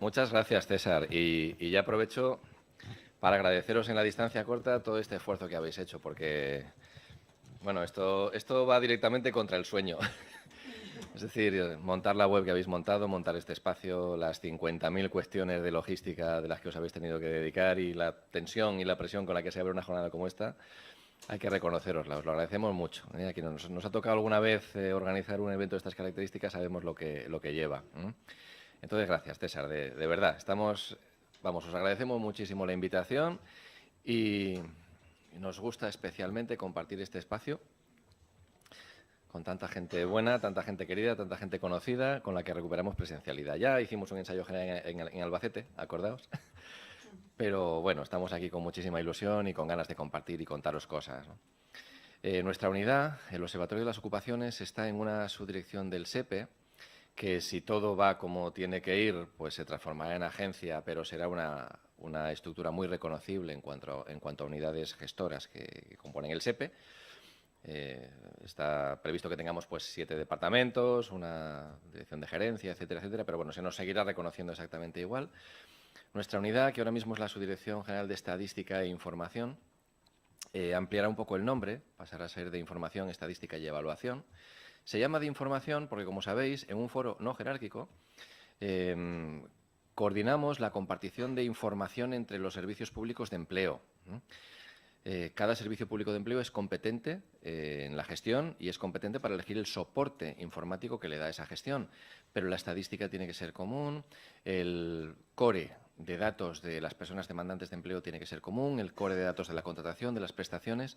Muchas gracias, César. Y ya aprovecho para agradeceros en la distancia corta todo este esfuerzo que habéis hecho, porque, bueno, esto va directamente contra el sueño. Es decir, montar la web que habéis montado, montar este espacio, las 50.000 cuestiones de logística de las que os habéis tenido que dedicar y la tensión y la presión con la que se abre una jornada como esta, hay que reconocerosla, os lo agradecemos mucho. A quienes nos ha tocado alguna vez organizar un evento de estas características sabemos lo que lleva. Entonces, gracias, César, de verdad. Os agradecemos muchísimo la invitación y nos gusta especialmente compartir este espacio con tanta gente buena, tanta gente querida, tanta gente conocida, con la que recuperamos presencialidad. Ya hicimos un ensayo general en Albacete, acordaos. Pero bueno, estamos aquí con muchísima ilusión y con ganas de compartir y contaros cosas, ¿no? Nuestra unidad, el Observatorio de las Ocupaciones, está en una subdirección del SEPE, que si todo va como tiene que ir, pues se transformará en agencia, pero será una estructura muy reconocible en cuanto a unidades gestoras que componen el SEPE. Está previsto que tengamos pues 7 departamentos, una dirección de gerencia, etcétera, etcétera, pero bueno, se nos seguirá reconociendo exactamente igual. Nuestra unidad, que ahora mismo es la Subdirección General de Estadística e Información, ampliará un poco el nombre, pasará a ser de Información, Estadística y Evaluación. Se llama de información porque, como sabéis, en un foro no jerárquico coordinamos la compartición de información entre los servicios públicos de empleo. Cada servicio público de empleo es competente en la gestión y es competente para elegir el soporte informático que le da esa gestión, pero la estadística tiene que ser común, el core de datos de las personas demandantes de empleo tiene que ser común, el core de datos de la contratación, de las prestaciones.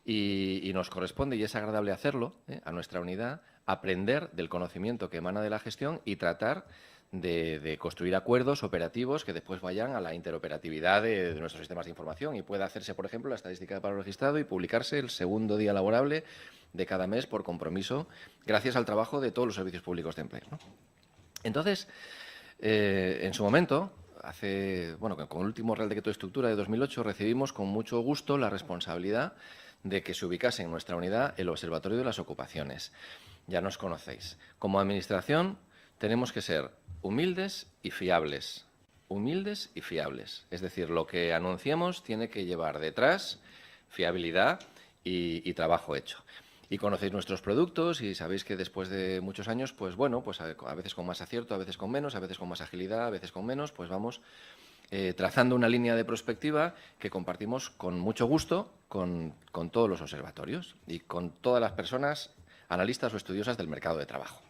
Y nos corresponde, y es agradable hacerlo, a nuestra unidad, aprender del conocimiento que emana de la gestión y tratar de construir acuerdos operativos que después vayan a la interoperatividad de nuestros sistemas de información y pueda hacerse, por ejemplo, la estadística de paro registrado y publicarse el segundo día laborable de cada mes por compromiso, gracias al trabajo de todos los servicios públicos de empleo, ¿no? Entonces, en su momento, con el último Real Decreto de Estructura de 2008, recibimos con mucho gusto la responsabilidad de que se ubicase en nuestra unidad el Observatorio de las Ocupaciones. Ya nos conocéis. Como Administración tenemos que ser humildes y fiables. Humildes y fiables. Es decir, lo que anunciemos tiene que llevar detrás fiabilidad y trabajo hecho. Y conocéis nuestros productos y sabéis que después de muchos años, pues bueno, pues a veces con más acierto, a veces con menos, a veces con más agilidad, a veces con menos, pues vamos trazando una línea de prospectiva que compartimos con mucho gusto con todos los observatorios y con todas las personas analistas o estudiosas del mercado de trabajo.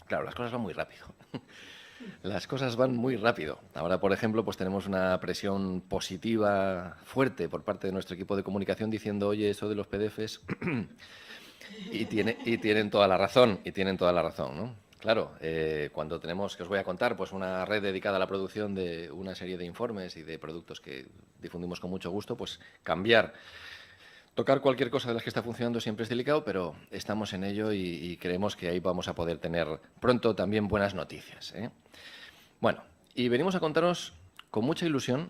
Claro, las cosas van muy rápido. Las cosas van muy rápido. Ahora, por ejemplo, pues tenemos una presión positiva fuerte por parte de nuestro equipo de comunicación diciendo, oye, eso de los PDFs, y tienen toda la razón, ¿no? Claro, cuando tenemos, que os voy a contar, pues una red dedicada a la producción de una serie de informes y de productos que difundimos con mucho gusto, pues tocar cualquier cosa de las que está funcionando siempre es delicado, pero estamos en ello y creemos que ahí vamos a poder tener pronto también buenas noticias, ¿eh? Bueno, y venimos a contaros con mucha ilusión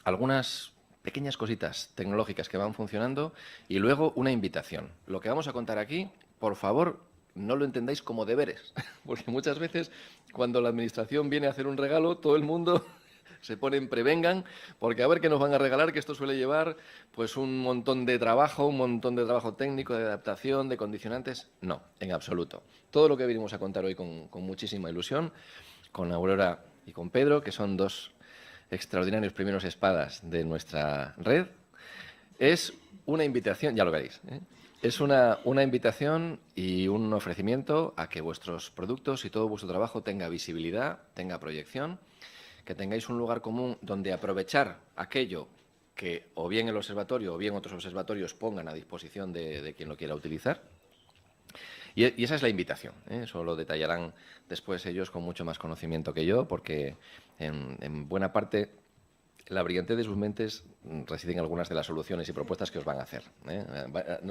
algunas pequeñas cositas tecnológicas que van funcionando y luego una invitación. Lo que vamos a contar aquí, por favor, no lo entendáis como deberes, porque muchas veces cuando la Administración viene a hacer un regalo, todo el mundo se pone en prevengan, porque a ver qué nos van a regalar, que esto suele llevar pues un montón de trabajo técnico, de adaptación, de condicionantes. No, en absoluto. Todo lo que venimos a contar hoy con muchísima ilusión, con Aurora y con Pedro, que son dos extraordinarios primeros espadas de nuestra red, es una invitación, ya lo veréis, ¿eh? Es una invitación y un ofrecimiento a que vuestros productos y todo vuestro trabajo tenga visibilidad, tenga proyección, que tengáis un lugar común donde aprovechar aquello que o bien el observatorio o bien otros observatorios pongan a disposición de quien lo quiera utilizar. Y esa es la invitación, ¿eh? Eso lo detallarán después ellos con mucho más conocimiento que yo, porque en buena parte la brillantez de sus mentes reside en algunas de las soluciones y propuestas que os van a hacer, ¿eh?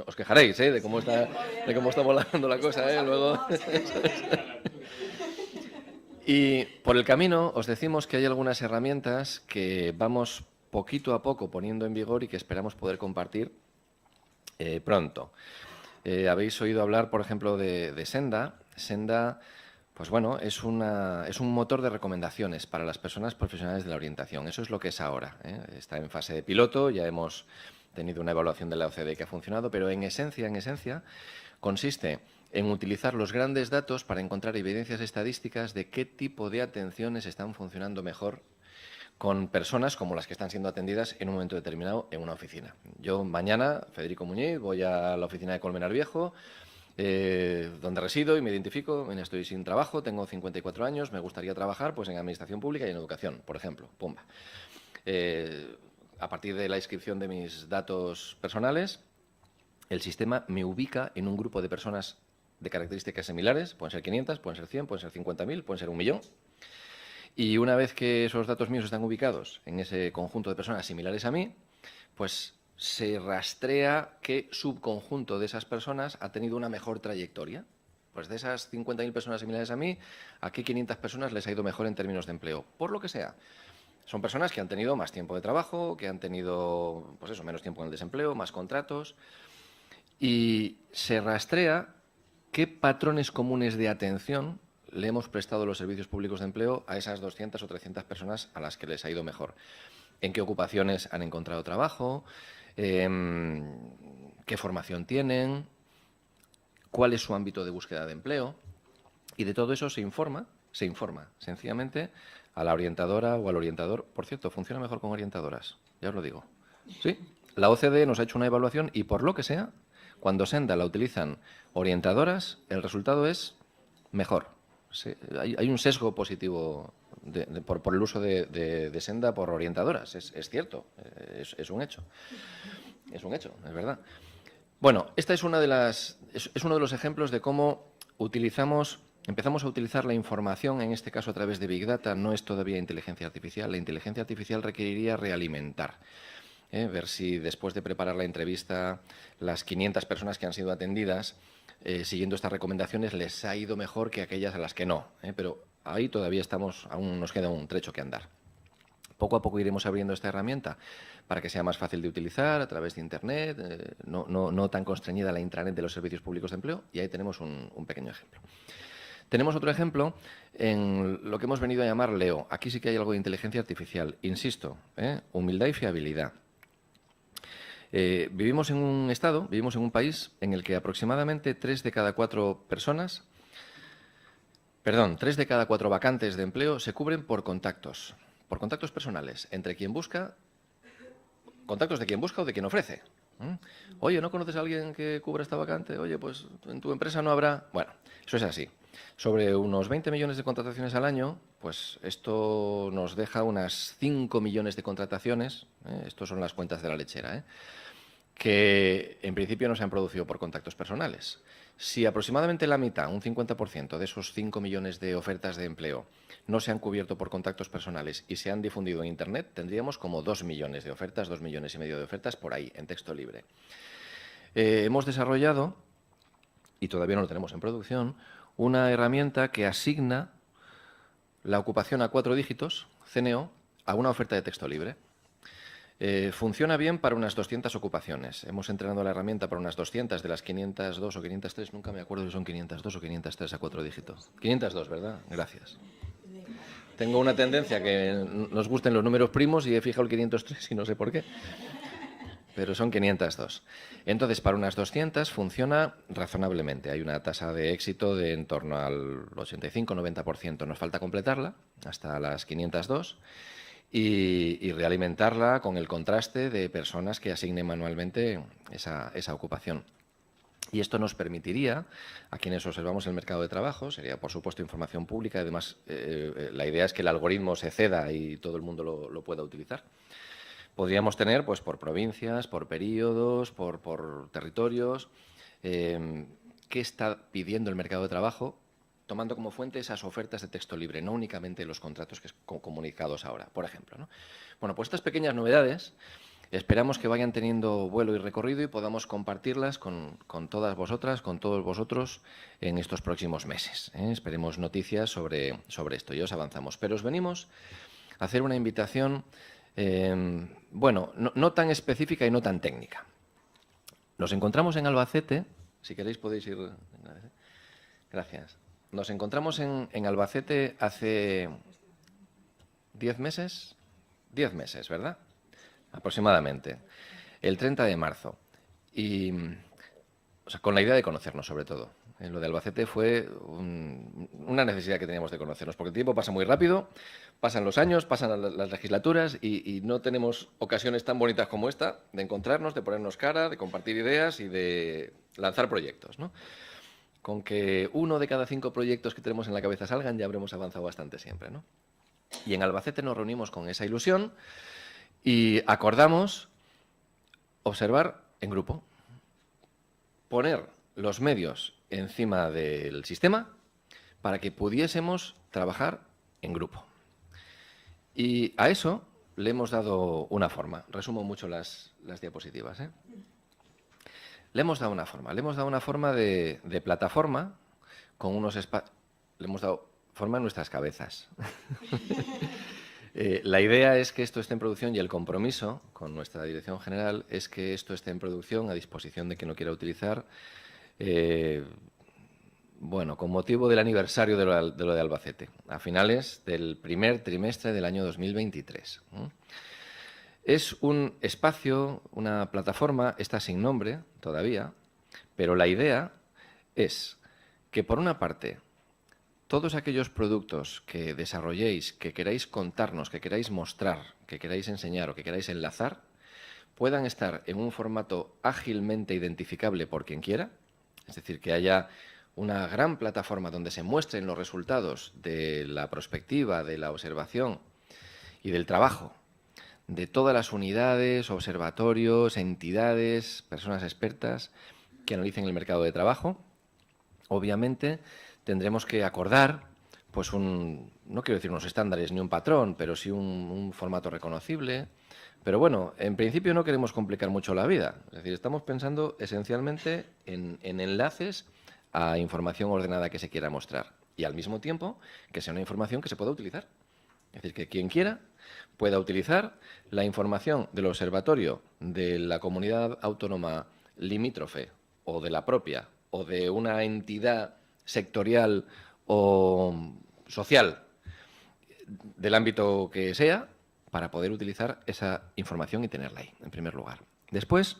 Os quejaréis, ¿eh? de cómo está volando la cosa, ¿eh? Luego. Y por el camino os decimos que hay algunas herramientas que vamos poquito a poco poniendo en vigor y que esperamos poder compartir pronto. Habéis oído hablar, por ejemplo, de Senda. Senda Pues bueno, es un motor de recomendaciones para las personas profesionales de la orientación. Eso es lo que es ahora, ¿eh? Está en fase de piloto, ya hemos tenido una evaluación de la OCDE que ha funcionado, pero en esencia, consiste en utilizar los grandes datos para encontrar evidencias estadísticas de qué tipo de atenciones están funcionando mejor con personas como las que están siendo atendidas en un momento determinado en una oficina. Yo mañana, Federico Muñiz, voy a la oficina de Colmenar Viejo, donde resido y me identifico, estoy sin trabajo, tengo 54 años, me gustaría trabajar pues, en Administración Pública y en Educación, por ejemplo. Pumba. A partir de la inscripción de mis datos personales, el sistema me ubica en un grupo de personas de características similares, pueden ser 500, pueden ser 100, pueden ser 50.000, pueden ser 1.000.000. Y una vez que esos datos míos están ubicados en ese conjunto de personas similares a mí, pues se rastrea qué subconjunto de esas personas ha tenido una mejor trayectoria. Pues de esas 50.000 personas similares a mí, ¿a qué 500 personas les ha ido mejor en términos de empleo? Por lo que sea. Son personas que han tenido más tiempo de trabajo, que han tenido, pues eso, menos tiempo en el desempleo, más contratos. Y se rastrea qué patrones comunes de atención le hemos prestado los servicios públicos de empleo a esas 200 o 300 personas a las que les ha ido mejor. ¿En qué ocupaciones han encontrado trabajo? ¿Qué formación tienen? ¿Cuál es su ámbito de búsqueda de empleo? Y de todo eso se informa sencillamente a la orientadora o al orientador. Por cierto, funciona mejor con orientadoras, ya os lo digo. Sí, la OCDE nos ha hecho una evaluación y por lo que sea, cuando Senda la utilizan orientadoras, el resultado es mejor. Sí, hay un sesgo positivo por el uso de Senda por orientadoras, es cierto, es un hecho. Es un hecho, es verdad. Bueno, esta es uno de los ejemplos de cómo empezamos a utilizar la información, en este caso a través de Big Data. No es todavía inteligencia artificial. La inteligencia artificial requeriría realimentar. Ver si después de preparar la entrevista, las 500 personas que han sido atendidas, siguiendo estas recomendaciones, les ha ido mejor que aquellas a las que no. Pero ahí todavía aún nos queda un trecho que andar. Poco a poco iremos abriendo esta herramienta para que sea más fácil de utilizar a través de Internet, no tan constreñida la intranet de los servicios públicos de empleo, y ahí tenemos un pequeño ejemplo. Tenemos otro ejemplo en lo que hemos venido a llamar Leo. Aquí sí que hay algo de inteligencia artificial. Insisto, humildad y fiabilidad. Vivimos en un país en el que aproximadamente 3 de cada 4 vacantes de empleo se cubren por contactos personales, entre quien busca, contactos de quien busca o de quien ofrece. Oye, ¿no conoces a alguien que cubra esta vacante? Oye, pues en tu empresa no habrá. Bueno, eso es así. Sobre unos 20 millones de contrataciones al año, pues esto nos deja unas 5 millones de contrataciones, estos son las cuentas de la lechera, que en principio no se han producido por contactos personales. Si aproximadamente la mitad, un 50% de esos 5 millones de ofertas de empleo no se han cubierto por contactos personales y se han difundido en Internet, tendríamos como 2 millones de ofertas, 2,5 millones de ofertas por ahí, en texto libre. Hemos desarrollado, y todavía no lo tenemos en producción, una herramienta que asigna la ocupación a 4 dígitos, CNO, a una oferta de texto libre. Funciona bien para unas 200 ocupaciones. Hemos entrenado la herramienta para unas 200 de las 502 o 503. Nunca me acuerdo si son 502 o 503 a 4 dígitos. 502, ¿verdad? Gracias. Tengo una tendencia a que nos gusten los números primos y he fijado el 503 y no sé por qué. Pero son 502. Entonces, para unas 200 funciona razonablemente. Hay una tasa de éxito de en torno al 85-90%. Nos falta completarla hasta las 502. Y realimentarla con el contraste de personas que asignen manualmente esa ocupación. Y esto nos permitiría, a quienes observamos el mercado de trabajo, sería por supuesto información pública, además la idea es que el algoritmo se ceda y todo el mundo lo pueda utilizar. Podríamos tener, pues por provincias, por periodos, por territorios, qué está pidiendo el mercado de trabajo, tomando como fuente esas ofertas de texto libre, no únicamente los contratos que comunicados ahora, por ejemplo, ¿no? Bueno, pues estas pequeñas novedades esperamos que vayan teniendo vuelo y recorrido y podamos compartirlas con todas vosotras, con todos vosotros en estos próximos meses. Esperemos noticias sobre esto y os avanzamos. Pero os venimos a hacer una invitación, bueno, no tan específica y no tan técnica. Nos encontramos en Albacete, si queréis podéis ir. Gracias. nos encontramos en Albacete hace 10 meses, 10 meses, ¿verdad? Aproximadamente, el 30 de marzo. Y, o sea, con la idea de conocernos, sobre todo. Lo de Albacete fue una necesidad que teníamos de conocernos, porque el tiempo pasa muy rápido, pasan los años, pasan las legislaturas y no tenemos ocasiones tan bonitas como esta de encontrarnos, de ponernos cara, de compartir ideas y de lanzar proyectos, ¿no? Con que 1 de cada 5 proyectos que tenemos en la cabeza salgan, ya habremos avanzado bastante siempre, ¿no? Y en Albacete nos reunimos con esa ilusión y acordamos observar en grupo, poner los medios encima del sistema para que pudiésemos trabajar en grupo. Y a eso le hemos dado una forma. Resumo mucho las diapositivas, ¿eh? Le hemos dado una forma de plataforma con unos espacios. Le hemos dado forma en nuestras cabezas. La idea es que esto esté en producción y el compromiso con nuestra dirección general es que esto esté en producción a disposición de quien lo quiera utilizar. Bueno, con motivo del aniversario de lo de Albacete, a finales del primer trimestre del año 2023. Es un espacio, una plataforma, está sin nombre todavía, pero la idea es que, por una parte, todos aquellos productos que desarrolléis, que queráis contarnos, que queráis mostrar, que queráis enseñar o que queráis enlazar, puedan estar en un formato ágilmente identificable por quien quiera, es decir, que haya una gran plataforma donde se muestren los resultados de la prospectiva, de la observación y del trabajo de todas las unidades, observatorios, entidades, personas expertas que analicen el mercado de trabajo. Obviamente tendremos que acordar, pues no quiero decir unos estándares ni un patrón, pero sí un formato reconocible. Pero bueno, en principio no queremos complicar mucho la vida. Es decir, estamos pensando esencialmente en enlaces a información ordenada que se quiera mostrar y al mismo tiempo que sea una información que se pueda utilizar. Es decir, que quien quiera pueda utilizar la información del observatorio de la comunidad autónoma limítrofe o de la propia o de una entidad sectorial o social del ámbito que sea para poder utilizar esa información y tenerla ahí, en primer lugar. Después,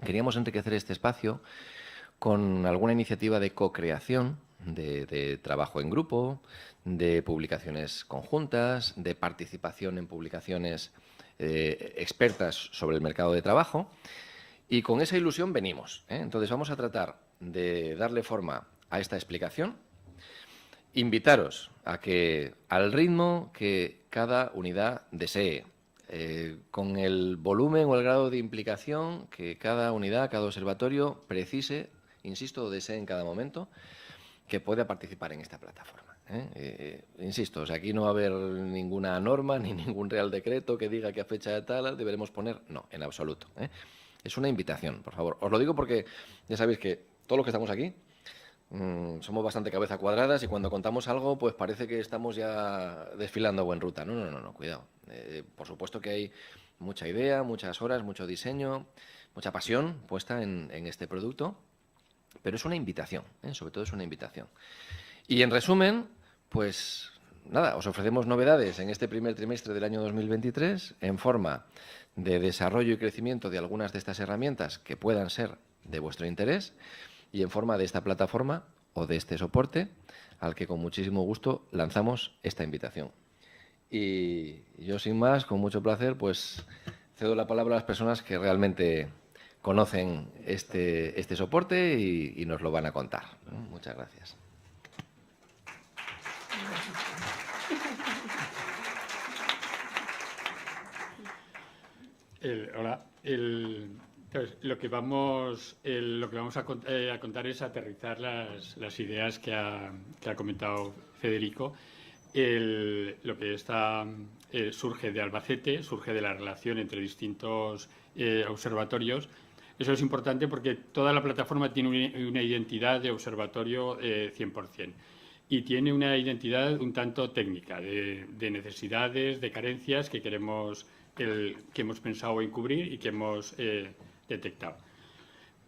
queríamos enriquecer este espacio con alguna iniciativa de co-creación, de trabajo en grupo, de publicaciones conjuntas, de participación en publicaciones expertas sobre el mercado de trabajo. Y con esa ilusión venimos, ¿eh? Entonces vamos a tratar de darle forma a esta explicación, invitaros a que al ritmo que cada unidad desee, con el volumen o el grado de implicación que cada unidad, cada observatorio precise, insisto, o desee en cada momento, que pueda participar en esta plataforma. Insisto, o sea, aquí no va a haber ninguna norma ni ningún real decreto que diga que a fecha de tal deberemos poner. No, en absoluto. Es una invitación, por favor. Os lo digo porque ya sabéis que todos los que estamos aquí somos bastante cabeza cuadradas y cuando contamos algo pues parece que estamos ya desfilando a buen ruta. No, cuidado. Por supuesto que hay mucha idea, muchas horas, mucho diseño, mucha pasión puesta en este producto, pero es una invitación, sobre todo es una invitación. Y en resumen, pues nada, os ofrecemos novedades en este primer trimestre del año 2023 en forma de desarrollo y crecimiento de algunas de estas herramientas que puedan ser de vuestro interés y en forma de esta plataforma o de este soporte al que con muchísimo gusto lanzamos esta invitación. Y yo, sin más, con mucho placer, pues cedo la palabra a las personas que realmente conocen este soporte y nos lo van a contar. Muchas gracias. Hola. Entonces, lo que vamos a contar es aterrizar las ideas que ha comentado Federico. Lo que surge de Albacete, surge de la relación entre distintos observatorios. Eso es importante porque toda la plataforma tiene una identidad de observatorio 100%. Y tiene una identidad un tanto técnica, de necesidades, de carencias que hemos pensado en cubrir y que hemos detectado.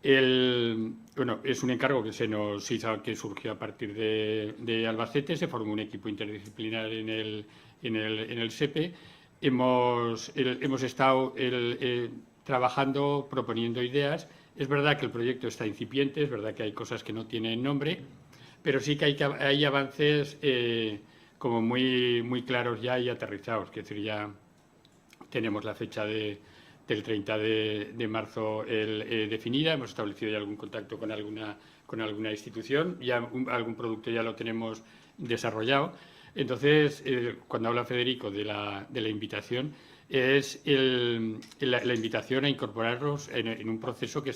Bueno, es un encargo que se nos hizo, que surgió a partir de Albacete. Se formó un equipo interdisciplinar en el SEPE. Hemos estado trabajando, proponiendo ideas. Es verdad que el proyecto está incipiente, es verdad que hay cosas que no tienen nombre, pero sí que hay avances como muy claros ya y aterrizados. Es decir, ya tenemos la fecha del 30 de marzo definida, hemos establecido ya algún contacto con alguna institución, ya algún producto ya lo tenemos desarrollado. Entonces, cuando habla Federico de la invitación, es la invitación a incorporarnos en un proceso que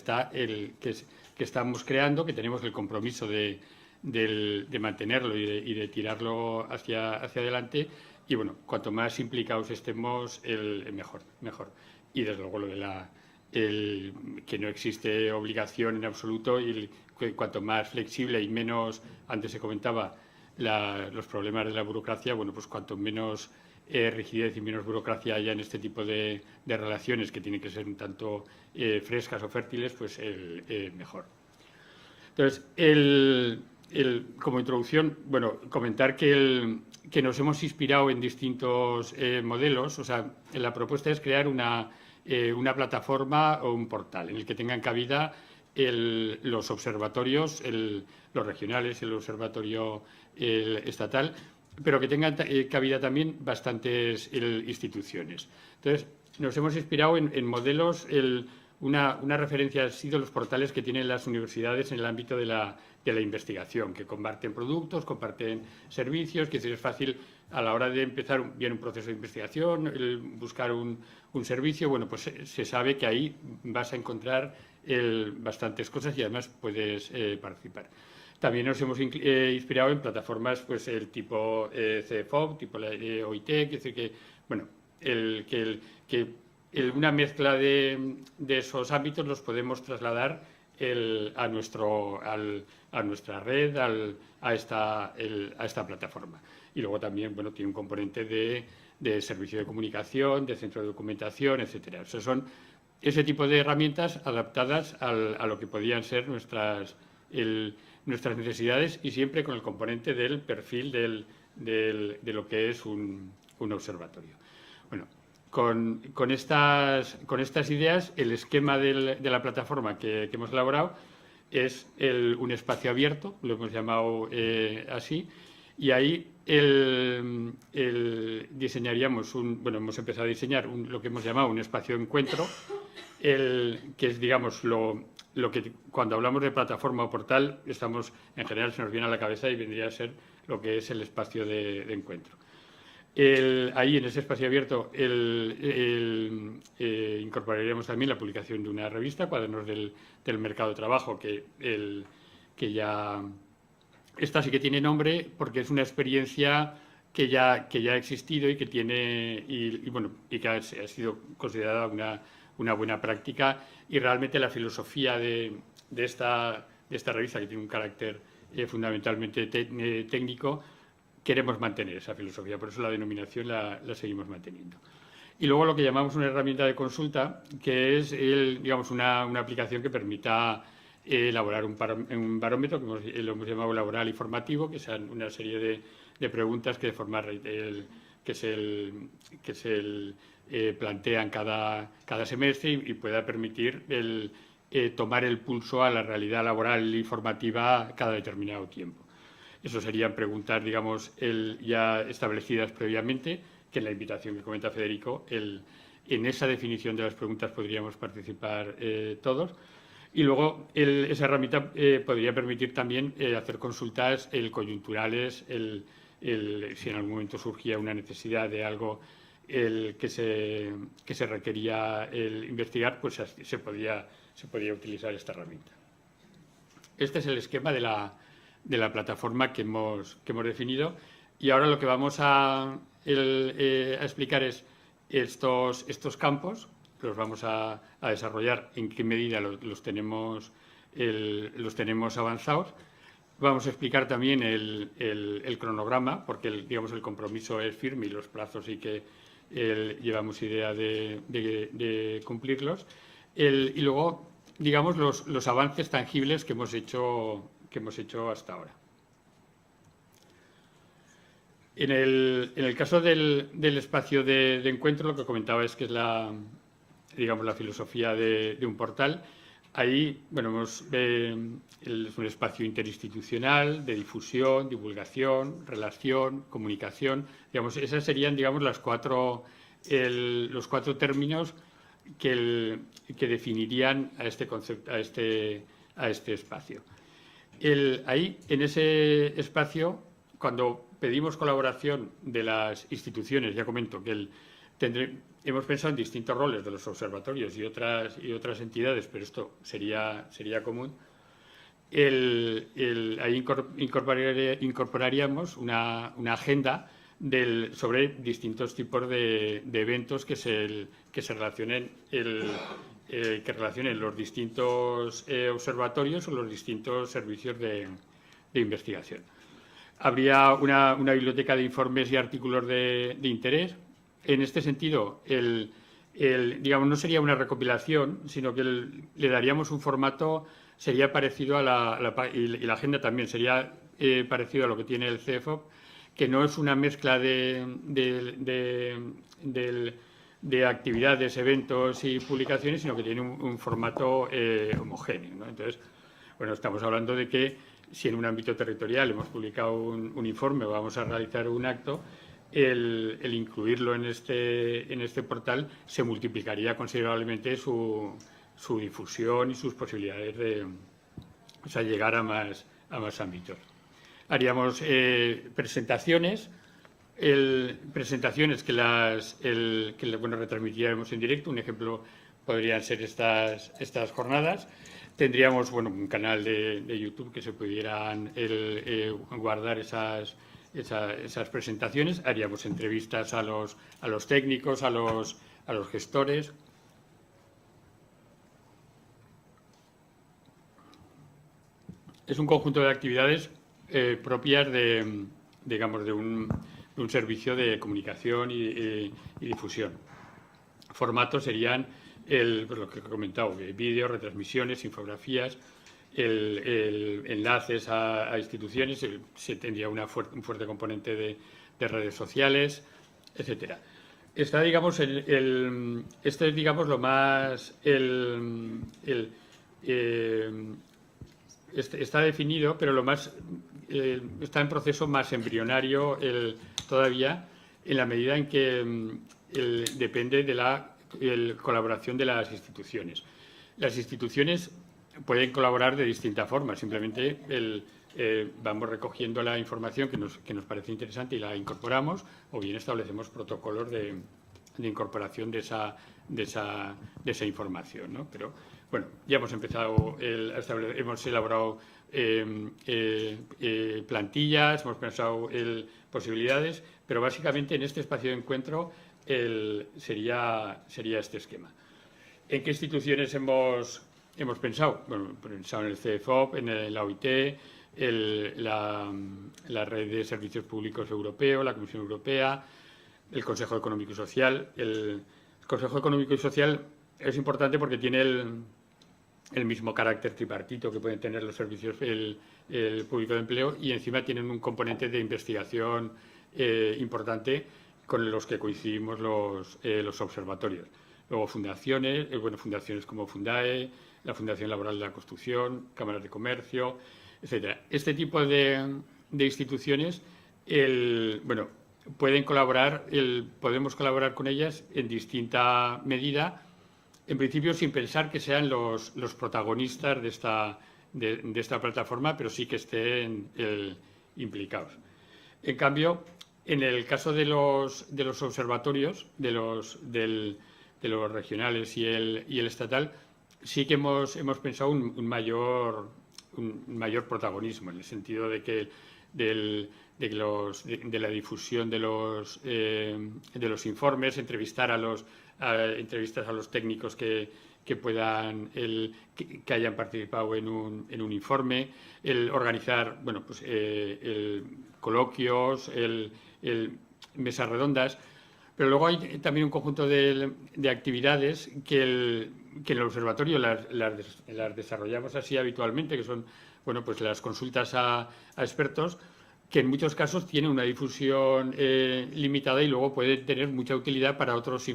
estamos creando, que tenemos el compromiso de mantenerlo y de tirarlo hacia adelante. Y bueno, cuanto más implicados estemos, mejor. Y desde luego lo de que no existe obligación en absoluto, y cuanto más flexible y menos, antes se comentaba, los problemas de la burocracia, bueno, pues cuanto menos rigidez y menos burocracia haya en este tipo de relaciones, que tienen que ser un tanto frescas o fértiles, pues mejor. Entonces, como introducción, bueno, comentar que nos hemos inspirado en distintos modelos. O sea, la propuesta es crear una plataforma o un portal en el que tengan cabida los observatorios, los regionales, el observatorio estatal, pero que tengan cabida también bastantes instituciones. Entonces, nos hemos inspirado en modelos. Una referencia ha sido los portales que tienen las universidades en el ámbito de la investigación, que comparten productos, comparten servicios, que es fácil a la hora de empezar bien un proceso de investigación, buscar un servicio. Bueno, pues se sabe que ahí vas a encontrar bastantes cosas y además puedes participar. También nos hemos inspirado en plataformas, pues el tipo CFOP, tipo la OIT, es decir, que, bueno, una mezcla de esos ámbitos los podemos trasladar a nuestra red, a esta plataforma. Y luego también, bueno, tiene un componente de servicio de comunicación, de centro de documentación, etcétera. O sea, son ese tipo de herramientas adaptadas a lo que podían ser nuestras necesidades, y siempre con el componente del perfil de lo que es un observatorio. Bueno, con estas ideas, el esquema de la plataforma que hemos elaborado es un espacio abierto, lo hemos llamado así, y ahí diseñaríamos hemos empezado a diseñar lo que hemos llamado un espacio de encuentro, que es, digamos, lo que cuando hablamos de plataforma o portal, en general se nos viene a la cabeza y vendría a ser lo que es el espacio de encuentro. Ahí, en ese espacio abierto, incorporaríamos también la publicación de una revista, Cuadernos del Mercado de Trabajo, que ya... Esta sí que tiene nombre porque es una experiencia que ya ha existido y que tiene y que ha sido considerada una buena práctica, y realmente la filosofía de esta revista, que tiene un carácter fundamentalmente técnico, queremos mantener esa filosofía, por eso la denominación la seguimos manteniendo. Y luego lo que llamamos una herramienta de consulta, que es digamos una aplicación que permita elaborar un barómetro, que lo hemos llamado laboral y formativo, que sean una serie de preguntas que de forma que se plantean cada semestre, y pueda permitir tomar el pulso a la realidad laboral y formativa cada determinado tiempo. Eso serían preguntas, digamos, ya establecidas previamente, que en la invitación que comenta Federico, en esa definición de las preguntas podríamos participar todos. Y luego esa herramienta podría permitir también hacer consultas coyunturales, si en algún momento surgía una necesidad de algo que se requería investigar, pues se podía utilizar esta herramienta. Este es el esquema de la plataforma que hemos definido, y ahora lo que vamos a explicar es estos campos. Los vamos a desarrollar, en qué medida los tenemos avanzados. Vamos a explicar también el cronograma, porque digamos el compromiso es firme y los plazos sí que llevamos idea de cumplirlos. Y luego digamos, los avances tangibles que hemos hecho hasta ahora. En el caso del espacio de encuentro, lo que comentaba es que es digamos, la filosofía de un portal. Ahí, bueno, es un espacio interinstitucional de difusión, divulgación, relación, comunicación. Digamos, esas serían, digamos, los cuatro términos que definirían a este concepto, a este espacio. Ahí, en ese espacio, cuando pedimos colaboración de las instituciones, ya comento que hemos pensado en distintos roles de los observatorios y otras entidades, pero esto sería común. Ahí incorporaríamos una agenda sobre distintos tipos de eventos que relacionen los distintos observatorios o los distintos servicios de investigación. Habría una biblioteca de informes y artículos de interés. En este sentido, digamos, no sería una recopilación, sino que le daríamos un formato, sería parecido y la agenda también sería parecido a lo que tiene el CEFOP, que no es una mezcla de actividades, eventos y publicaciones, sino que tiene un formato homogéneo, ¿no? Entonces, bueno, estamos hablando de que si en un ámbito territorial hemos publicado un informe o vamos a realizar un acto, el incluirlo en este portal se multiplicaría considerablemente su difusión y sus posibilidades de llegar a más ámbitos. Haríamos presentaciones que retransmitiríamos en directo. Un ejemplo podrían ser estas jornadas. Tendríamos un canal de YouTube que se pudieran guardar esas presentaciones. Haríamos entrevistas a los técnicos, a los gestores. Es un conjunto de actividades propias de un servicio de comunicación y difusión. Formatos serían lo que he comentado, vídeos, retransmisiones, infografías, enlaces a instituciones, se tendría un fuerte componente de redes sociales, etcétera. Está, digamos, este es, digamos, lo más está definido, pero está en proceso más embrionario todavía, en la medida en que depende de la colaboración de las instituciones. Las instituciones pueden colaborar de distintas formas. Simplemente vamos recogiendo la información que nos parece interesante y la incorporamos, o bien establecemos protocolos de incorporación de esa información, ¿no? Pero bueno, ya hemos empezado hemos elaborado plantillas, hemos pensado posibilidades, pero básicamente en este espacio de encuentro sería este esquema. ¿En qué instituciones hemos pensado? Bueno, pensado en el CEFOP, en la OIT, la Red de Servicios Públicos Europeo, la Comisión Europea, el Consejo Económico y Social. El Consejo Económico y Social es importante porque tiene el mismo carácter tripartito que pueden tener los servicios el público de empleo, y encima tienen un componente de investigación importante con los que coincidimos los observatorios. Luego fundaciones como Fundae, la Fundación Laboral de la Construcción, cámaras de comercio, etcétera. Este tipo de instituciones, pueden colaborar, podemos colaborar con ellas en distinta medida, en principio sin pensar que sean los protagonistas de esta plataforma, pero sí que estén implicados. En cambio, en el caso de los observatorios, de los regionales y el estatal, sí que hemos pensado un mayor protagonismo, en el sentido de que de la difusión de los informes, entrevistas a los técnicos que hayan participado en un informe, el organizar coloquios, mesas redondas. Pero luego hay también un conjunto de actividades que en el observatorio las desarrollamos así habitualmente, que son bueno, pues las consultas a expertos, que en muchos casos tienen una difusión limitada y luego pueden tener mucha utilidad para otros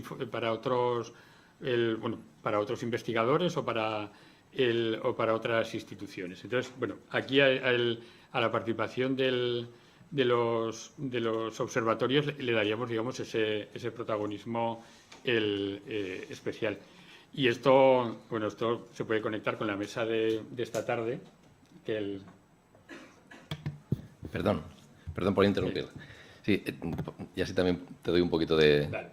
para otros investigadores o para otras instituciones. Entonces, bueno, aquí a la participación de los observatorios le daríamos, digamos, ese protagonismo especial. Y esto, bueno, esto se puede conectar con la mesa de esta tarde, que Perdón por interrumpir. Sí, y así también te doy un poquito de... Vale.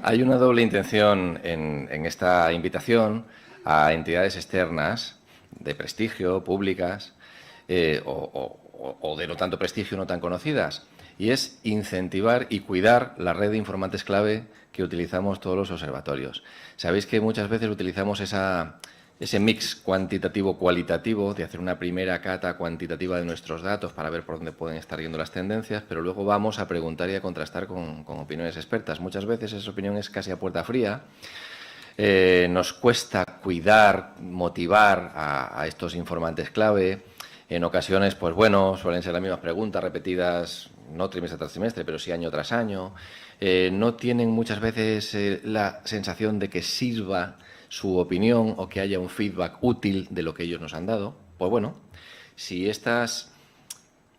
Hay una doble intención en esta invitación a entidades externas de prestigio, públicas, o de no tanto prestigio, no tan conocidas, y es incentivar y cuidar la red de informantes clave que utilizamos todos los observatorios. Sabéis que muchas veces utilizamos ese mix cuantitativo-cualitativo de hacer una primera cata cuantitativa de nuestros datos para ver por dónde pueden estar yendo las tendencias, pero luego vamos a preguntar y a contrastar con opiniones expertas. Muchas veces esa opinión es casi a puerta fría. Nos cuesta cuidar, motivar a estos informantes clave. En ocasiones, pues bueno, suelen ser las mismas preguntas repetidas, no trimestre tras trimestre, pero sí año tras año. No tienen muchas veces la sensación de que sirva su opinión o que haya un feedback útil de lo que ellos nos han dado. Pues bueno, si estas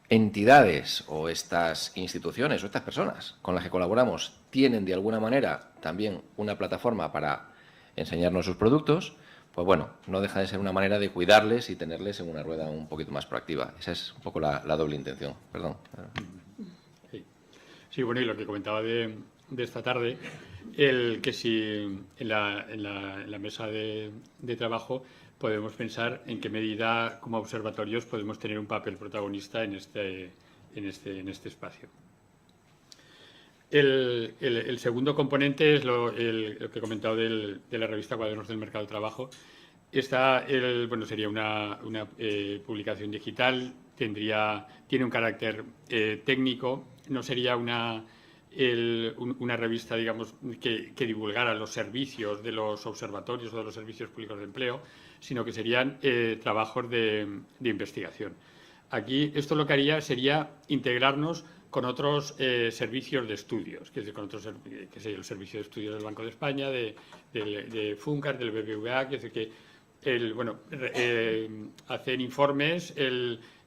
entidades o estas instituciones o estas personas con las que colaboramos tienen de alguna manera también una plataforma para enseñarnos sus productos, pues bueno, no deja de ser una manera de cuidarles y tenerles en una rueda un poquito más proactiva. Esa es un poco la doble intención. Perdón. Sí, bueno, y lo que comentaba de esta tarde, el que si en la mesa de trabajo podemos pensar en qué medida como observatorios podemos tener un papel protagonista en este espacio. El segundo componente es lo que he comentado de la revista Cuadernos del Mercado de Trabajo. Sería una publicación digital, tiene un carácter técnico, no sería una revista, digamos, que divulgara los servicios de los observatorios o de los servicios públicos de empleo, sino que serían trabajos de investigación. Aquí esto lo que haría sería integrarnos con otros servicios de estudios, que es el servicio de estudios del Banco de España, de FUNCAR, del BBVA, que es que hacen informes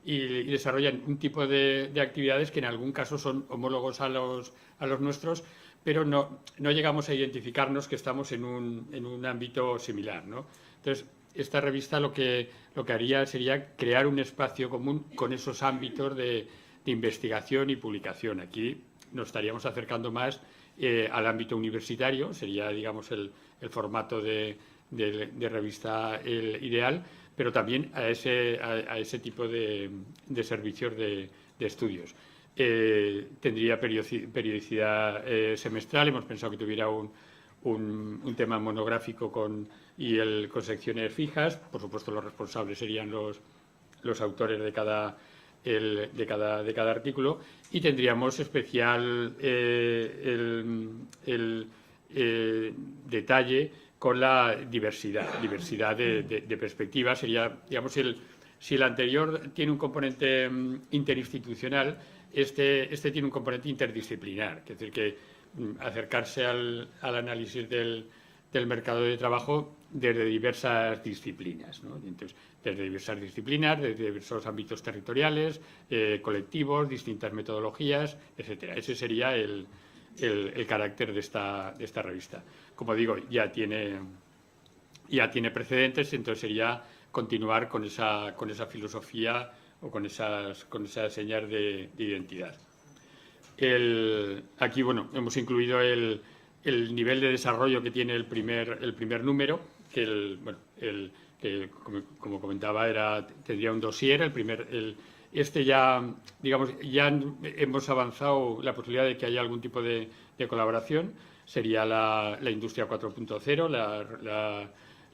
y desarrollan un tipo de actividades que en algún caso son homólogos a los nuestros, pero no llegamos a identificarnos que estamos en un ámbito similar, ¿no? Entonces, esta revista lo que haría sería crear un espacio común con esos ámbitos de investigación y publicación. Aquí nos estaríamos acercando más al ámbito universitario, sería, digamos, el formato de revista ideal, pero también a ese tipo de servicios de estudios. Tendría periodicidad semestral, hemos pensado que tuviera un tema monográfico con secciones fijas. Por supuesto, los responsables serían los autores de cada artículo, y tendríamos especial detalle con la diversidad de perspectivas. Sería, digamos, si el anterior tiene un componente interinstitucional, este tiene un componente interdisciplinar, es decir, que acercarse al análisis del mercado de trabajo desde diversas disciplinas, ¿no? Entonces, desde diversas disciplinas, desde diversos ámbitos territoriales, colectivos, distintas metodologías, etcétera. Ese sería el carácter de esta revista. Como digo, ya tiene precedentes, entonces sería continuar con esa filosofía o con esas señas de identidad. Aquí, bueno, hemos incluido el nivel de desarrollo que tiene el primer número, que como comentaba, tendría un dossier. Ya, digamos, ya hemos avanzado la posibilidad de que haya algún tipo de colaboración. Sería la industria 4.0,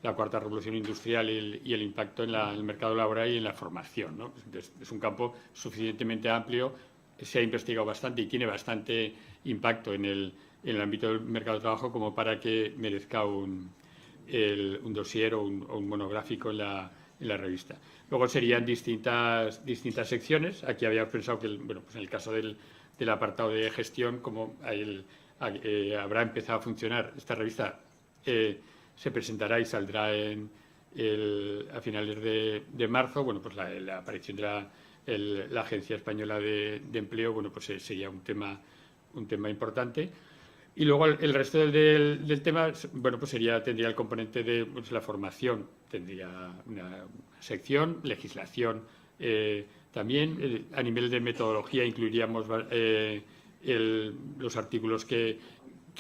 la cuarta revolución industrial y el impacto en el mercado laboral y en la formación, ¿no? Entonces, es un campo suficientemente amplio se ha investigado bastante y tiene bastante impacto en el ámbito del mercado de trabajo como para que merezca un dossier o un monográfico en la revista. Luego serían distintas secciones. Aquí habíamos pensado que, bueno, pues en el caso del apartado de gestión, como habrá empezado a funcionar esta revista, se presentará y saldrá a finales de marzo. Bueno, pues la aparición de la Agencia Española de Empleo, bueno, pues sería un tema importante. Y luego el resto del tema, bueno, pues tendría el componente de pues, la formación, tendría una sección, legislación también. A nivel de metodología incluiríamos los artículos que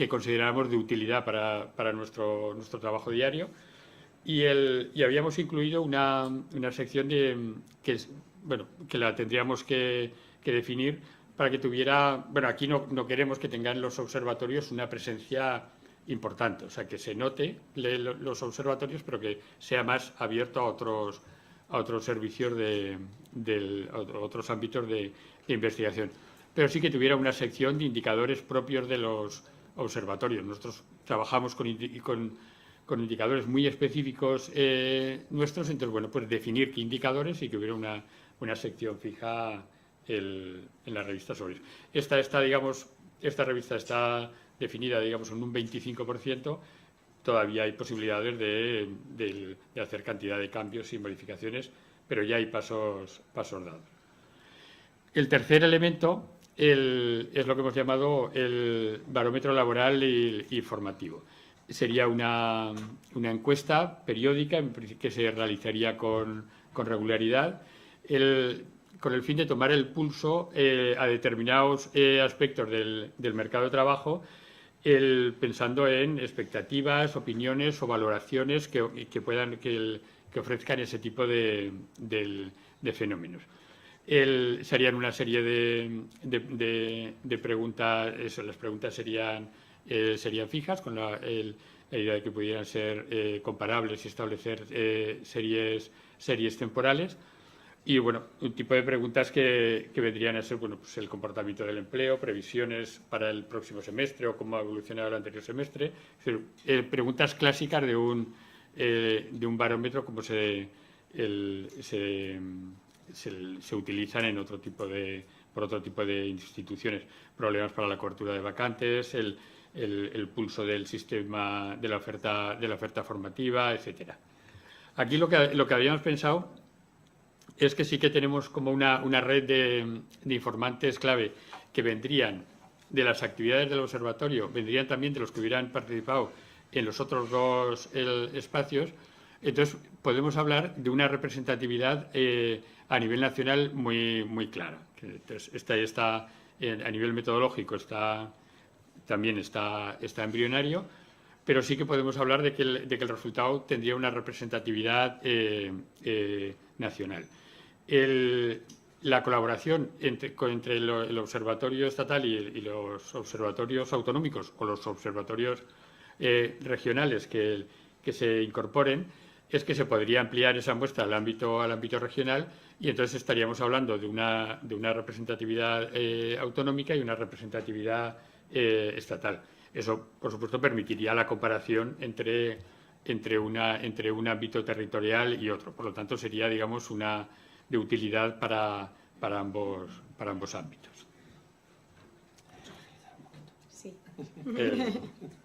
consideramos de utilidad para nuestro trabajo diario. Y habíamos incluido una sección que la tendríamos que definir para que tuviera... Bueno, aquí no queremos que tengan los observatorios una presencia importante, o sea, que se note los observatorios, pero que sea más abierto a otros servicios a otros ámbitos de investigación. Pero sí que tuviera una sección de indicadores propios de los observatorios. Nosotros trabajamos con indicadores muy específicos nuestros, entonces, bueno, pues definir qué indicadores y que hubiera una sección fija en la revista sobre eso. Esta revista está definida, digamos, en un 25%. Todavía hay posibilidades de hacer cantidad de cambios y modificaciones, pero ya hay pasos dados. El tercer elemento es lo que hemos llamado el barómetro laboral y formativo. Sería una encuesta periódica que se realizaría con regularidad, con el fin de tomar el pulso a determinados aspectos del mercado de trabajo, pensando en expectativas, opiniones o valoraciones que ofrezcan ese tipo de fenómenos. Serían una serie de preguntas, las preguntas serían fijas, con la idea de que pudieran ser comparables y establecer series temporales. Y, bueno, un tipo de preguntas que vendrían a ser, bueno, pues el comportamiento del empleo, previsiones para el próximo semestre o cómo ha evolucionado el anterior semestre. Es decir, preguntas clásicas de un barómetro como se utilizan por otro tipo de instituciones. Problemas para la cobertura de vacantes, el pulso del sistema de la oferta formativa, etcétera. Aquí lo que habíamos pensado es que sí que tenemos como una red de informantes clave que vendrían de las actividades del observatorio, vendrían también de los que hubieran participado en los otros dos espacios. Entonces, podemos hablar de una representatividad a nivel nacional muy clara. Entonces, está a nivel metodológico también está embrionario, pero sí que podemos hablar de que el resultado tendría una representatividad nacional. La colaboración entre el observatorio estatal y los observatorios autonómicos o los observatorios regionales que se incorporen es que se podría ampliar esa muestra al ámbito regional, y entonces estaríamos hablando de una representatividad autonómica y una representatividad estatal. Eso, por supuesto, permitiría la comparación entre un ámbito territorial y otro. Por lo tanto, sería, digamos, de utilidad para ambos ámbitos. Sí.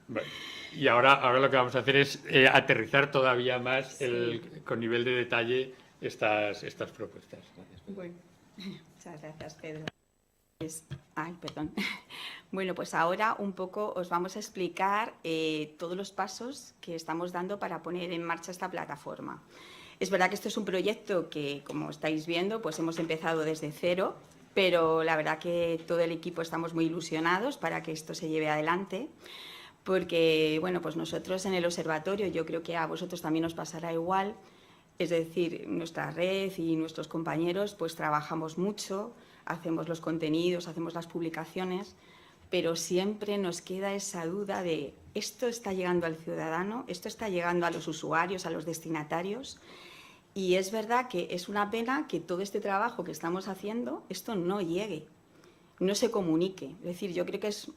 Bueno, y ahora lo que vamos a hacer es aterrizar todavía más con nivel de detalle estas propuestas. Bueno, muchas gracias, Pedro. Perdón. Bueno, pues ahora un poco os vamos a explicar todos los pasos que estamos dando para poner en marcha esta plataforma. Es verdad que esto es un proyecto que, como estáis viendo, pues hemos empezado desde cero, pero la verdad que todo el equipo estamos muy ilusionados para que esto se lleve adelante, porque, bueno, pues nosotros en el observatorio, yo creo que a vosotros también os pasará igual, es decir, nuestra red y nuestros compañeros pues trabajamos mucho, hacemos los contenidos, hacemos las publicaciones, pero siempre nos queda esa duda de esto está llegando al ciudadano, esto está llegando a los usuarios, a los destinatarios, y es verdad que es una pena que todo este trabajo que estamos haciendo, esto no llegue. no se comunique. Es decir, yo creo que es,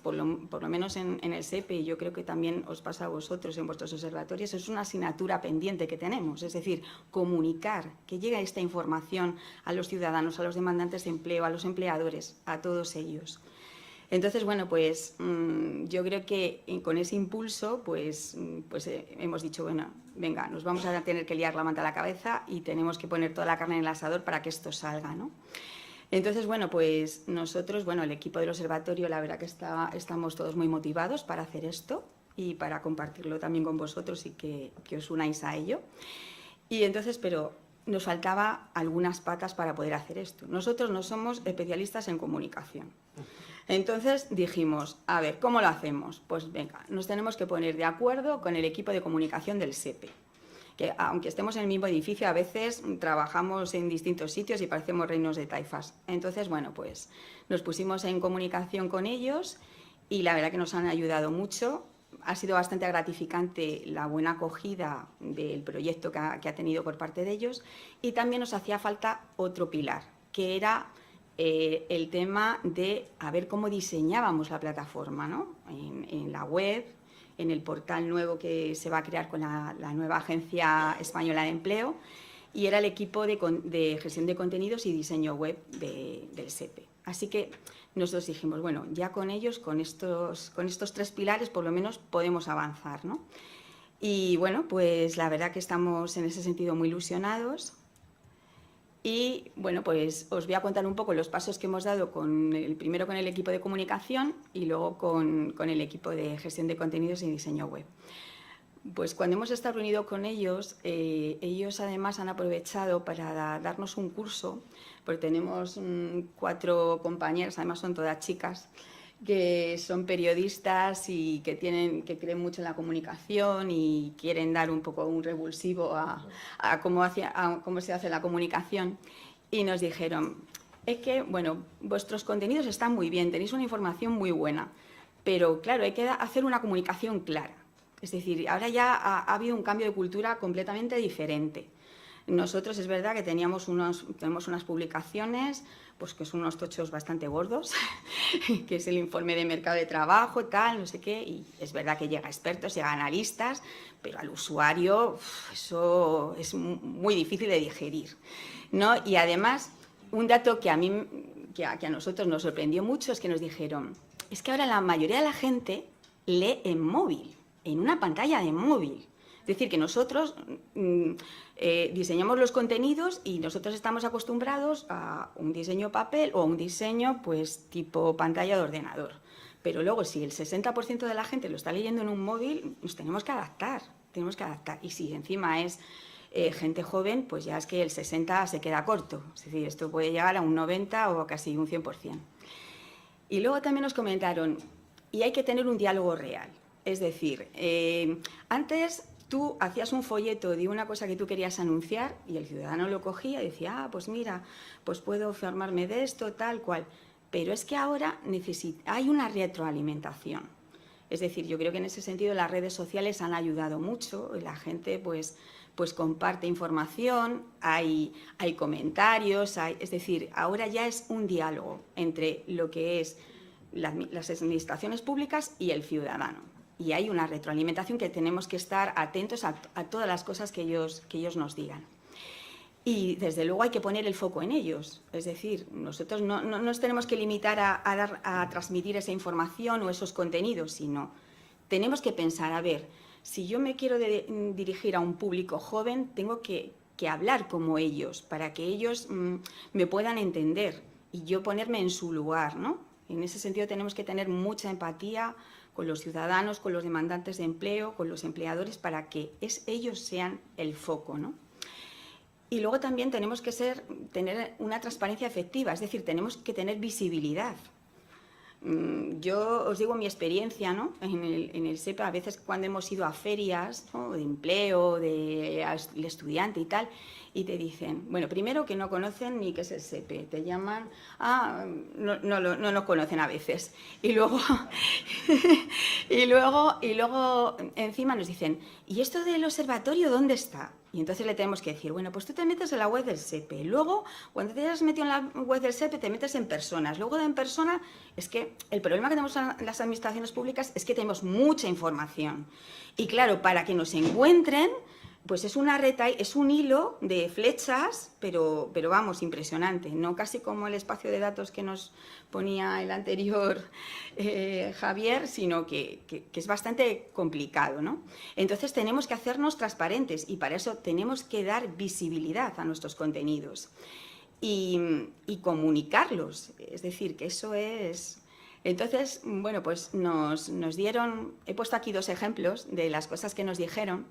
por lo menos en el SEPE, y yo creo que también os pasa a vosotros en vuestros observatorios, es una asignatura pendiente que tenemos. Es decir, comunicar, que llegue esta información a los ciudadanos, a los demandantes de empleo, a los empleadores, a todos ellos. Entonces, bueno, pues yo creo que con ese impulso, pues hemos dicho, bueno, venga, nos vamos a tener que liar la manta a la cabeza y tenemos que poner toda la carne en el asador para que esto salga, ¿no? Entonces, bueno, pues nosotros, bueno, el equipo del observatorio, la verdad que estamos todos muy motivados para hacer esto y para compartirlo también con vosotros y que os unáis a ello. Y entonces, pero nos faltaba algunas patas para poder hacer esto. Nosotros no somos especialistas en comunicación. Entonces dijimos, a ver, ¿cómo lo hacemos? Pues venga, nos tenemos que poner de acuerdo con el equipo de comunicación del SEPE, que aunque estemos en el mismo edificio, a veces trabajamos en distintos sitios y parecemos reinos de taifas. Entonces, bueno, pues nos pusimos en comunicación con ellos y la verdad que nos han ayudado mucho. Ha sido bastante gratificante la buena acogida del proyecto que ha tenido por parte de ellos y también nos hacía falta otro pilar, que era el tema de a ver cómo diseñábamos la plataforma, ¿no? En la web, en el portal nuevo que se va a crear con la nueva Agencia Española de Empleo, y era el equipo de gestión de contenidos y diseño web del SEPE. Así que nosotros dijimos, bueno, ya con ellos, con estos 3 pilares, por lo menos podemos avanzar, ¿no? Y bueno, pues la verdad que estamos en ese sentido muy ilusionados. Y bueno, pues os voy a contar un poco los pasos que hemos dado primero con el equipo de comunicación y luego con el equipo de gestión de contenidos y diseño web. Pues cuando hemos estado reunidos con ellos, ellos además han aprovechado para darnos un curso, porque tenemos 4 compañeras, además son todas chicas, que son periodistas y que creen mucho en la comunicación y quieren dar un poco un revulsivo a cómo se hace la comunicación. Y nos dijeron, es que, bueno, vuestros contenidos están muy bien, tenéis una información muy buena, pero claro, hay que hacer una comunicación clara. Es decir, ahora ya ha habido un cambio de cultura completamente diferente. Nosotros es verdad que tenemos unas publicaciones pues que son unos tochos bastante gordos, que es el informe de mercado de trabajo, tal, no sé qué, y es verdad que llega a expertos, llega a analistas, pero al usuario eso es muy difícil de digerir, ¿no? Y además, un dato que a nosotros nos sorprendió mucho es que nos dijeron, es que ahora la mayoría de la gente lee en móvil, en una pantalla de móvil. Es decir, que nosotros diseñamos los contenidos y nosotros estamos acostumbrados a un diseño papel o un diseño pues tipo pantalla de ordenador. Pero luego, si el 60% de la gente lo está leyendo en un móvil, nos tenemos que adaptar. Y si encima es gente joven, pues ya es que el 60% se queda corto. Es decir, esto puede llegar a un 90% o casi un 100%. Y luego también nos comentaron, y hay que tener un diálogo real. Es decir, antes tú hacías un folleto de una cosa que tú querías anunciar y el ciudadano lo cogía y decía, pues mira, pues puedo formarme de esto, tal cual. Pero es que ahora hay una retroalimentación. Es decir, yo creo que en ese sentido las redes sociales han ayudado mucho. La gente pues comparte información, hay comentarios, es decir, ahora ya es un diálogo entre lo que es las administraciones públicas y el ciudadano. Y hay una retroalimentación que tenemos que estar atentos a todas las cosas que ellos nos digan. Y desde luego hay que poner el foco en ellos. Es decir, nosotros no nos tenemos que limitar a transmitir esa información o esos contenidos, sino tenemos que pensar, a ver, si yo me quiero dirigir a un público joven, tengo que hablar como ellos, para que ellos me puedan entender y yo ponerme en su lugar, ¿no? En ese sentido tenemos que tener mucha empatía con los ciudadanos, con los demandantes de empleo, con los empleadores, para que ellos sean el foco, ¿no? Y luego también tenemos que tener una transparencia efectiva, es decir, tenemos que tener visibilidad. Yo os digo mi experiencia, ¿no? En el SEPE, a veces cuando hemos ido a ferias, ¿no?, de empleo, del estudiante y tal, y te dicen, bueno, primero que no conocen ni qué es el SEPE, te llaman, no nos conocen a veces, y luego encima nos dicen, ¿y esto del observatorio dónde está? Y entonces le tenemos que decir, bueno, pues tú te metes en la web del SEPE, luego cuando te hayas metido en la web del SEPE te metes en personas, luego en persona, es que el problema que tenemos en las administraciones públicas es que tenemos mucha información. Y claro, para que nos encuentren, pues es una reta, es un hilo de flechas, pero vamos, impresionante, no casi como el espacio de datos que nos ponía el anterior Javier, sino que es bastante complicado, ¿no? Entonces tenemos que hacernos transparentes y para eso tenemos que dar visibilidad a nuestros contenidos y comunicarlos, es decir, que eso es... Entonces, bueno, pues nos dieron, he puesto aquí 2 ejemplos de las cosas que nos dijeron,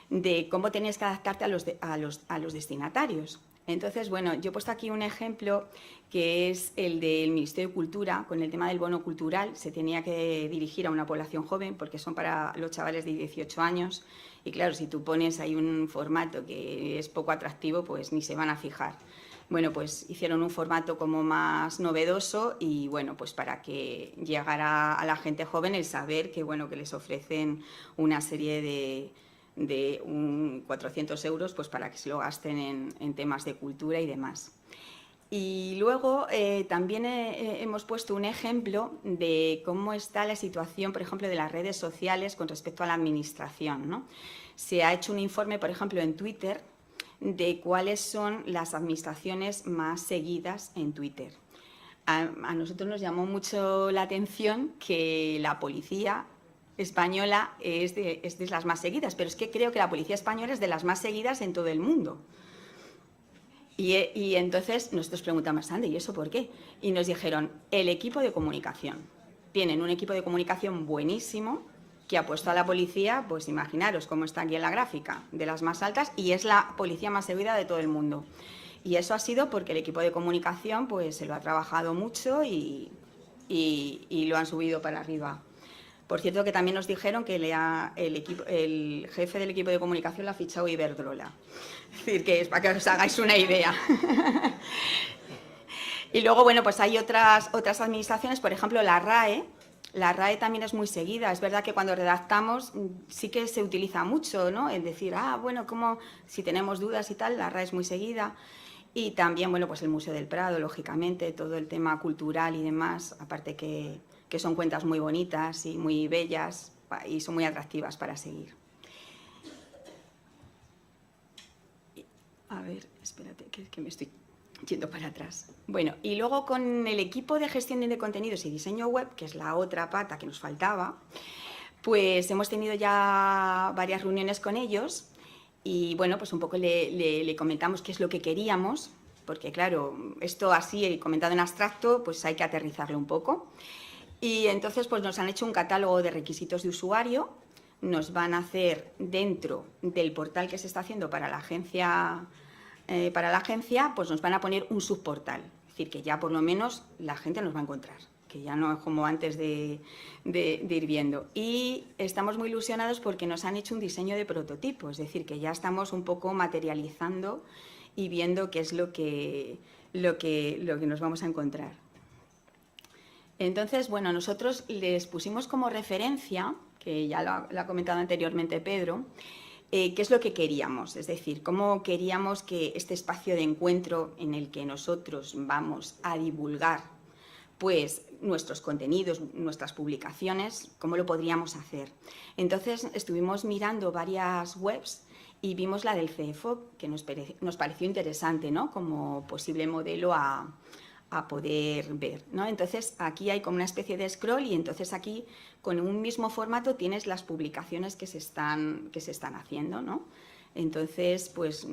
de cómo tenías que adaptarte a los destinatarios. Entonces, bueno, yo he puesto aquí un ejemplo que es el del Ministerio de Cultura, con el tema del bono cultural. Se tenía que dirigir a una población joven porque son para los chavales de 18 años y claro, si tú pones ahí un formato que es poco atractivo, pues ni se van a fijar. Bueno, pues hicieron un formato como más novedoso y bueno, pues para que llegara a la gente joven el saber que, bueno, que les ofrecen una serie de 400 euros pues para que se lo gasten en temas de cultura y demás. Y luego también hemos puesto un ejemplo de cómo está la situación, por ejemplo, de las redes sociales con respecto a la administración, ¿no? Se ha hecho un informe, por ejemplo, en Twitter, de cuáles son las administraciones más seguidas en Twitter. A nosotros nos llamó mucho la atención que la policía española es de las más seguidas, pero es que creo que la policía española es de las más seguidas en todo el mundo. Y entonces nosotros preguntamos, Andy, ¿y eso por qué? Y nos dijeron, el equipo de comunicación. Tienen un equipo de comunicación buenísimo que ha puesto a la policía, pues imaginaros cómo está aquí en la gráfica, de las más altas, y es la policía más seguida de todo el mundo. Y eso ha sido porque el equipo de comunicación pues se lo ha trabajado mucho y lo han subido para arriba. Por cierto, que también nos dijeron que el jefe del equipo de comunicación lo ha fichado Iberdrola. Es decir, que es para que os hagáis una idea. Y luego, bueno, pues hay otras administraciones, por ejemplo, la RAE. La RAE también es muy seguida. Es verdad que cuando redactamos sí que se utiliza mucho, ¿no? El decir, bueno, como si tenemos dudas y tal, la RAE es muy seguida. Y también, bueno, pues el Museo del Prado, lógicamente, todo el tema cultural y demás, aparte que son cuentas muy bonitas y muy bellas y son muy atractivas para seguir. A ver, espérate, que me estoy yendo para atrás. Bueno, y luego con el equipo de gestión de contenidos y diseño web, que es la otra pata que nos faltaba, pues hemos tenido ya varias reuniones con ellos y, bueno, pues un poco le comentamos qué es lo que queríamos, porque, claro, esto así, comentado en abstracto, pues hay que aterrizarlo un poco. Y entonces pues nos han hecho un catálogo de requisitos de usuario, nos van a hacer dentro del portal que se está haciendo para la agencia, pues nos van a poner un subportal. Es decir, que ya por lo menos la gente nos va a encontrar, que ya no es como antes de ir viendo. Y estamos muy ilusionados porque nos han hecho un diseño de prototipo, es decir, que ya estamos un poco materializando y viendo qué es lo que nos vamos a encontrar. Entonces, bueno, nosotros les pusimos como referencia, que ya lo ha comentado anteriormente Pedro, qué es lo que queríamos, es decir, cómo queríamos que este espacio de encuentro en el que nosotros vamos a divulgar pues nuestros contenidos, nuestras publicaciones, cómo lo podríamos hacer. Entonces estuvimos mirando varias webs y vimos la del CEFOP, que nos pareció interesante, ¿no? Como posible modelo a poder ver, ¿no? Entonces aquí hay como una especie de scroll y entonces aquí con un mismo formato tienes las publicaciones que se están haciendo, ¿no? Entonces pues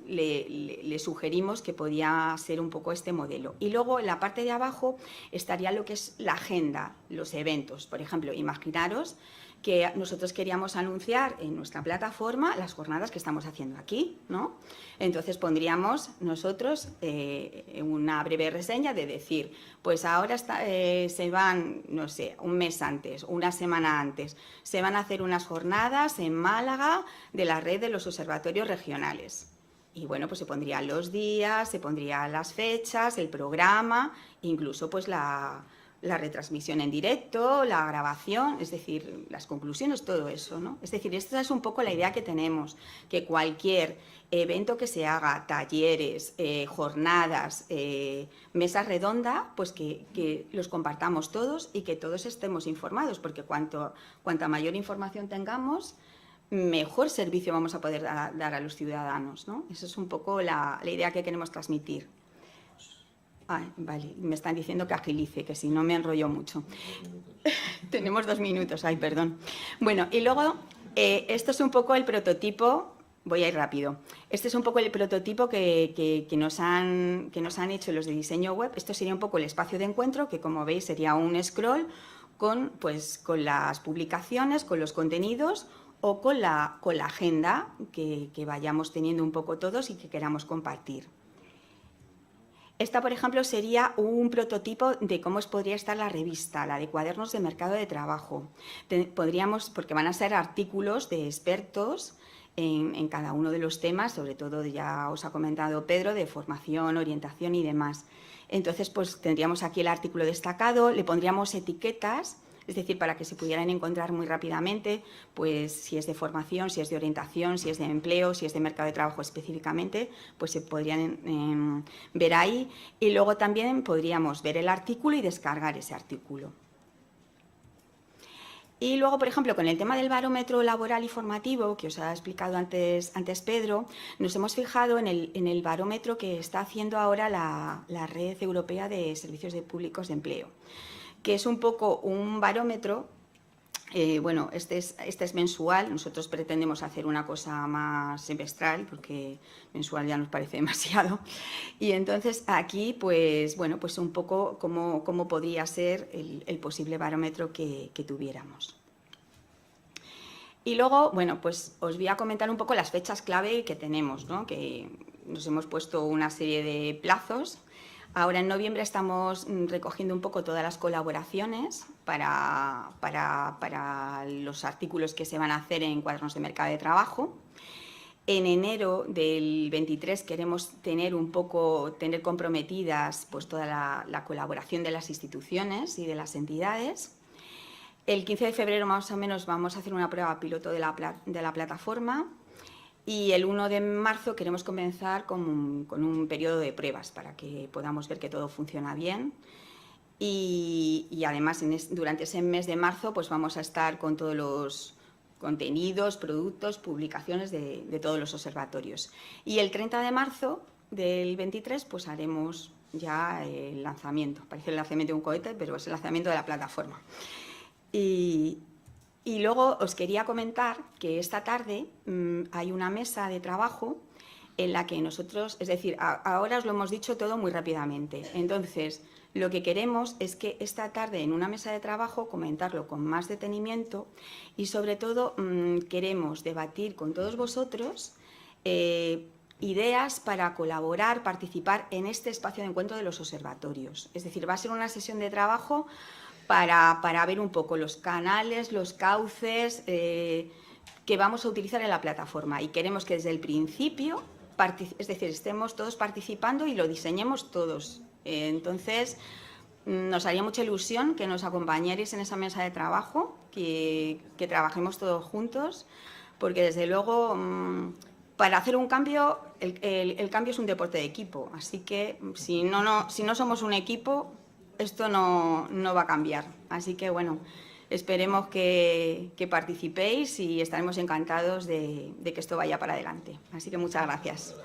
le sugerimos que podía ser un poco este modelo. Y luego en la parte de abajo estaría lo que es la agenda, los eventos. Por ejemplo, imaginaros que nosotros queríamos anunciar en nuestra plataforma las jornadas que estamos haciendo aquí, ¿no? Entonces pondríamos nosotros una breve reseña de decir, pues ahora se van, no sé, un mes antes, una semana antes, se van a hacer unas jornadas en Málaga de la red de los observatorios regionales. Y bueno, pues se pondrían los días, se pondrían las fechas, el programa, incluso pues la la retransmisión en directo, la grabación, es decir, las conclusiones, todo eso, ¿no? Es decir, esta es un poco la idea que tenemos, que cualquier evento que se haga, talleres, jornadas, mesas redondas, pues que los compartamos todos y que todos estemos informados, porque cuanta mayor información tengamos, mejor servicio vamos a poder dar a los ciudadanos, ¿no? Esa es un poco la idea que queremos transmitir. Vale, me están diciendo que agilice, que si no me enrollo mucho. Tenemos 2 minutos, perdón. Bueno, y luego, esto es un poco el prototipo, voy a ir rápido. Este es un poco el prototipo que nos han hecho los de diseño web. Esto sería un poco el espacio de encuentro, que como veis sería un scroll con las publicaciones, con los contenidos o con la agenda que vayamos teniendo un poco todos y que queramos compartir. Esta, por ejemplo, sería un prototipo de cómo podría estar la revista, la de cuadernos de mercado de trabajo. Podríamos, porque van a ser artículos de expertos en cada uno de los temas, sobre todo ya os ha comentado Pedro, de formación, orientación y demás. Entonces, pues tendríamos aquí el artículo destacado, le pondríamos etiquetas, es decir, para que se pudieran encontrar muy rápidamente, pues si es de formación, si es de orientación, si es de empleo, si es de mercado de trabajo específicamente, pues se podrían ver ahí. Y luego también podríamos ver el artículo y descargar ese artículo. Y luego, por ejemplo, con el tema del barómetro laboral y formativo, que os ha explicado antes Pedro, nos hemos fijado en el barómetro que está haciendo ahora la Red Europea de Servicios Públicos de Empleo, que es un poco un barómetro, bueno, este es mensual, nosotros pretendemos hacer una cosa más semestral, porque mensual ya nos parece demasiado, y entonces aquí, pues, bueno, pues un poco cómo podría ser el posible barómetro que tuviéramos. Y luego, bueno, pues os voy a comentar un poco las fechas clave que tenemos, ¿no? Que nos hemos puesto una serie de plazos. Ahora en noviembre estamos recogiendo un poco todas las colaboraciones para los artículos que se van a hacer en cuadernos de mercado de trabajo. En enero del 23 queremos tener comprometidas pues toda la colaboración de las instituciones y de las entidades. El 15 de febrero más o menos vamos a hacer una prueba piloto de la plataforma. Y el 1 de marzo queremos comenzar con un periodo de pruebas para que podamos ver que todo funciona bien. Y además, durante ese mes de marzo, pues vamos a estar con todos los contenidos, productos, publicaciones de todos los observatorios. Y el 30 de marzo del 23, pues haremos ya el lanzamiento. Parece el lanzamiento de un cohete, pero es el lanzamiento de la plataforma. Y luego os quería comentar que esta tarde hay una mesa de trabajo en la que nosotros, es decir, ahora os lo hemos dicho todo muy rápidamente. Entonces, lo que queremos es que esta tarde en una mesa de trabajo comentarlo con más detenimiento y sobre todo queremos debatir con todos vosotros ideas para colaborar, participar en este espacio de encuentro de los observatorios. Es decir, va a ser una sesión de trabajo para ver un poco los canales, los cauces que vamos a utilizar en la plataforma. Y queremos que desde el principio, es decir, estemos todos participando y lo diseñemos todos. Entonces, nos haría mucha ilusión que nos acompañarais en esa mesa de trabajo, que trabajemos todos juntos, porque desde luego, para hacer un cambio, el cambio es un deporte de equipo. Así que si no somos un equipo, esto no va a cambiar. Así que, bueno, esperemos que participéis y estaremos encantados de que esto vaya para adelante. Así que muchas gracias.